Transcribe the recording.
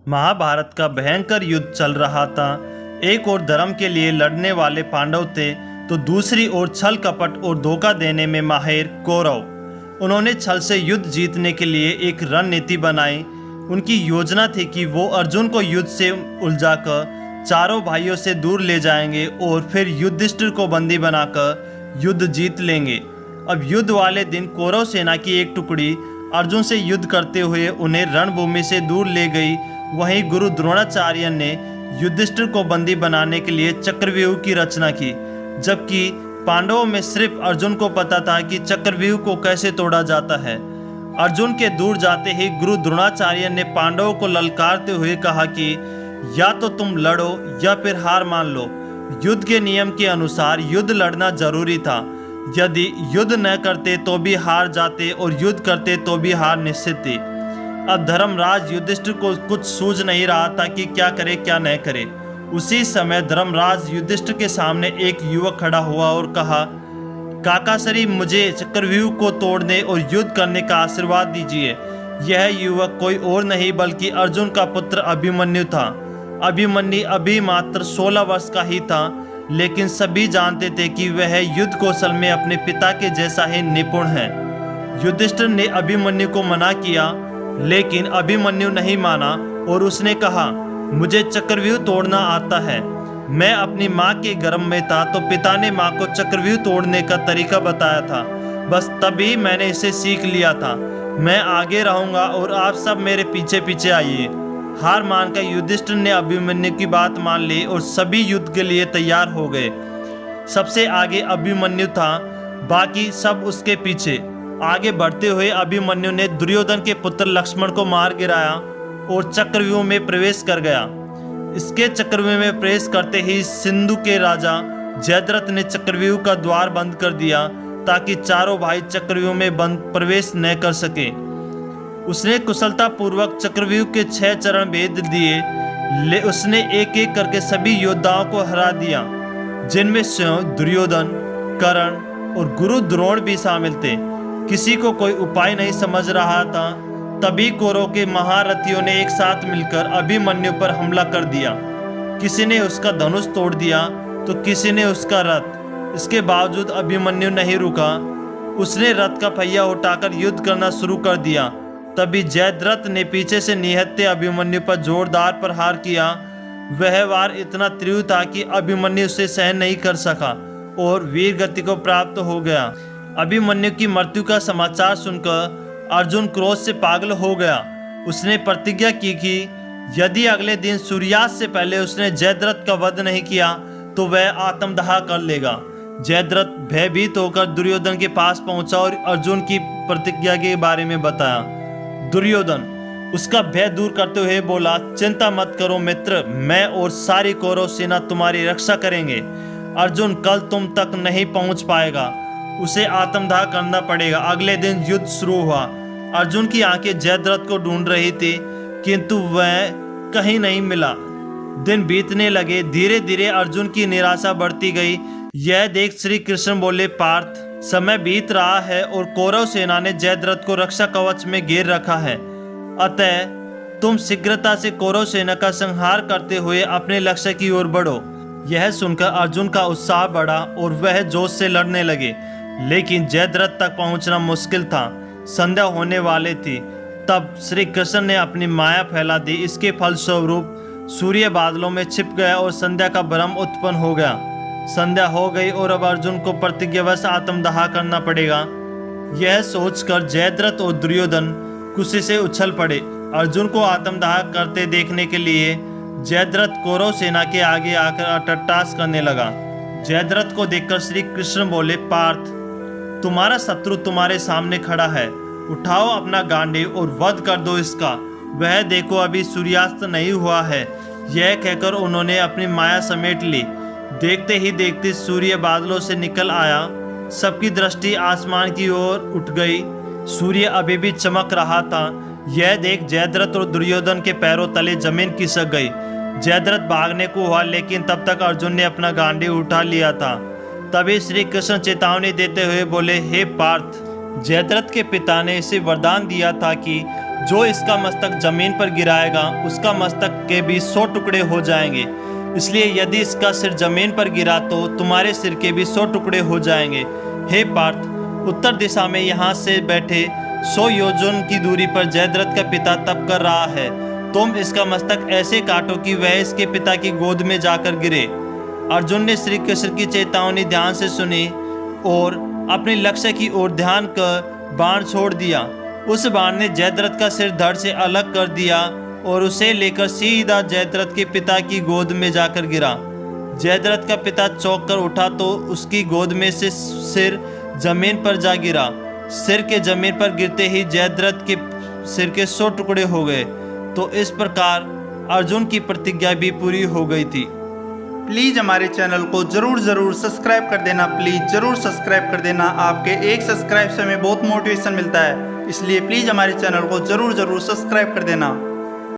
महाभारत का भयंकर युद्ध चल रहा था। एक ओर धर्म के लिए लड़ने वाले पांडव थे तो दूसरी ओर छल कपट और धोखा देने में माहिर कौरव। उन्होंने छल से युद्ध जीतने के लिए एक रणनीति बनाई। उनकी योजना थी कि वो अर्जुन को युद्ध से उलझाकर चारों भाइयों से दूर ले जाएंगे और फिर युधिष्ठिर को बंदी बनाकर युद्ध जीत लेंगे। अब युद्ध वाले दिन कौरव सेना की एक टुकड़ी अर्जुन से युद्ध करते हुए उन्हें रणभूमि से दूर ले गई। वहीं गुरु द्रोणाचार्य ने युधिष्ठिर को बंदी बनाने के लिए चक्रव्यूह की रचना की, जबकि पांडवों में सिर्फ अर्जुन को पता था कि चक्रव्यूह को कैसे तोड़ा जाता है। अर्जुन के दूर जाते ही गुरु द्रोणाचार्य ने पांडवों को ललकारते हुए कहा कि या तो तुम लड़ो या फिर हार मान लो। युद्ध के नियम के अनुसार युद्ध लड़ना जरूरी था। यदि युद्ध न करते तो भी हार जाते और युद्ध करते तो भी हार निश्चित थी। अब धर्मराज युधिष्ठिर को कुछ सूझ नहीं रहा था कि क्या करे क्या न करे। उसी समय धर्मराज युधिष्ठिर के सामने एक युवक खड़ा हुआ और कहा, काकासरी, मुझे चक्रव्यूह को तोड़ने और युद्ध करने का आशीर्वाद दीजिए। यह युवक कोई और नहीं बल्कि अर्जुन का पुत्र अभिमन्यु था। अभिमन्यु अभी मात्र 16 वर्ष का ही था, लेकिन सभी जानते थे कि वह युद्ध कौशल में अपने पिता के जैसा ही निपुण है। युधिष्ठिर ने अभिमन्यु को मना किया, लेकिन अभिमन्यु नहीं माना और उसने कहा, मुझे चक्रव्यूह तोड़ना आता है। मैं अपनी माँ के गर्भ में था तो पिता ने माँ को चक्रव्यूह तोड़ने का तरीका बताया था। बस तभी मैंने इसे सीख लिया था। मैं आगे रहूंगा और आप सब मेरे पीछे पीछे आइए। हार मानकर युधिष्ठिर ने अभिमन्यु की बात मान ली और सभी युद्ध के लिए तैयार हो गए। सबसे आगे अभिमन्यु था, बाकी सब उसके पीछे। आगे बढ़ते हुए अभिमन्यु ने दुर्योधन के पुत्र लक्ष्मण को मार गिराया और चक्रव्यूह में प्रवेश कर गया। इसके चक्रव्यूह में प्रवेश करते ही सिंधु के राजा जयद्रथ ने चक्रव्यूह का द्वार बंद कर दिया ताकि चारों भाई चक्रव्यूह में प्रवेश न कर सके। उसने कुशलता पूर्वक चक्रव्यूह के 6 चरण भेद दिए। उसने एक एक करके सभी योद्धाओं को हरा दिया, जिनमें स्वयं दुर्योधन, कर्ण और गुरु द्रोण भी शामिल थे। किसी को कोई उपाय नहीं समझ रहा था। तभी कौरव के महारथियों ने एक साथ मिलकर अभिमन्यु पर हमला कर दिया। किसी ने उसका धनुष तोड़ दिया तो किसी ने उसका रथ। इसके बावजूद अभिमन्यु नहीं रुका। उसने रथ का पहिया उठाकर युद्ध करना शुरू कर दिया। तभी जयद्रथ ने पीछे से निहत्थे अभिमन्यु पर जोरदार प्रहार किया। वह वार इतना तीव्र था कि अभिमन्यु उसे सहन नहीं कर सका और वीर गति को प्राप्त हो गया। अभिमन्यु की मृत्यु का समाचार सुनकर अर्जुन क्रोध से पागल हो गया। उसने प्रतिज्ञा की कि यदि अगले दिन सूर्यास्त से पहले उसने जयद्रथ का वध नहीं किया तो वह आत्मदाह कर लेगा। जयद्रथ भयभीत होकर दुर्योधन के पास पहुंचा और अर्जुन की प्रतिज्ञा के बारे में बताया। दुर्योधन उसका भय दूर करते हुए बोला, चिंता मत करो मित्र, मैं और सारी कौरव सेना तुम्हारी रक्षा करेंगे। अर्जुन कल तुम तक नहीं पहुंच पाएगा, उसे आत्मदाह करना पड़ेगा। अगले दिन युद्ध शुरू हुआ। अर्जुन की आंखें जयद्रथ को ढूंढ रही थी, किंतु वह कहीं नहीं मिला। दिन बीतने लगे। धीरे धीरे अर्जुन की निराशा बढ़ती गई। यह देख श्री कृष्ण बोले, पार्थ, समय बीत रहा है और कौरव सेना ने जयद्रथ को रक्षा कवच में घेर रखा है। अतः तुम शीघ्रता से कौरव सेना का संहार करते हुए अपने लक्ष्य की ओर बढ़ो। यह सुनकर अर्जुन का उत्साह बढ़ा और वह जोश से लड़ने लगे, लेकिन जयद्रथ तक पहुंचना मुश्किल था। संध्या होने वाली थी। तब श्री कृष्ण ने अपनी माया फैला दी। इसके फलस्वरूप सूर्य बादलों में छिप गया और संध्या का भ्रम उत्पन्न हो गया। संध्या हो गई और अब अर्जुन को प्रतिज्ञावश आत्मदाह करना पड़ेगा। यह सोचकर जयद्रथ और दुर्योधन खुशी से उछल पड़े। अर्जुन को आत्मदाह करते देखने के लिए जयद्रथ कौरव सेना के आगे आकर अट्टहास करने लगा। जयद्रथ को देखकर श्री कृष्ण बोले, पार्थ, तुम्हारा शत्रु तुम्हारे सामने खड़ा है। उठाओ अपना गांडीव और वध कर दो इसका। वह देखो अभी सूर्यास्त नहीं हुआ है। यह कहकर उन्होंने अपनी माया समेट ली। देखते ही देखते सूर्य बादलों से निकल आया। सबकी दृष्टि आसमान की ओर उठ गई। सूर्य अभी भी चमक रहा था। यह देख जयद्रथ और दुर्योधन के पैरों तले जमीन खिसक गई। जयद्रथ भागने को हुआ, लेकिन तब तक अर्जुन ने अपना गांडीव उठा लिया था। तभी श्री कृष्ण चेतावनी देते हुए बोले, हे पार्थ, जयद्रथ के पिता ने इसे वरदान दिया था कि जो इसका मस्तक जमीन पर गिराएगा उसका मस्तक के भी 100 टुकड़े हो जाएंगे। इसलिए यदि इसका सिर जमीन पर गिरा तो तुम्हारे सिर के भी 100 टुकड़े हो जाएंगे। हे पार्थ, उत्तर दिशा में यहाँ से बैठे 100 योजन की दूरी पर जयद्रथ का पिता तप कर रहा है। तुम इसका मस्तक ऐसे काटो कि वह इसके पिता की गोद में जाकर गिरे। अर्जुन ने श्री कृष्ण की चेतावनी ध्यान से सुनी और अपने लक्ष्य की ओर ध्यान कर बाण छोड़ दिया। उस बाण ने जयद्रथ का सिर धड़ से अलग कर दिया और उसे लेकर सीधा जयद्रथ के पिता की गोद में जाकर गिरा। जयद्रथ का पिता चौंक कर उठा तो उसकी गोद में से सिर जमीन पर जा गिरा। सिर के जमीन पर गिरते ही जयद्रथ के सिर के 100 टुकड़े हो गए। तो इस प्रकार अर्जुन की प्रतिज्ञा भी पूरी हो गई थी। प्लीज़ हमारे चैनल को ज़रूर सब्सक्राइब कर देना। प्लीज़ ज़रूर सब्सक्राइब कर देना। आपके एक सब्सक्राइब से हमें बहुत मोटिवेशन मिलता है, इसलिए प्लीज़ हमारे चैनल को ज़रूर सब्सक्राइब कर देना।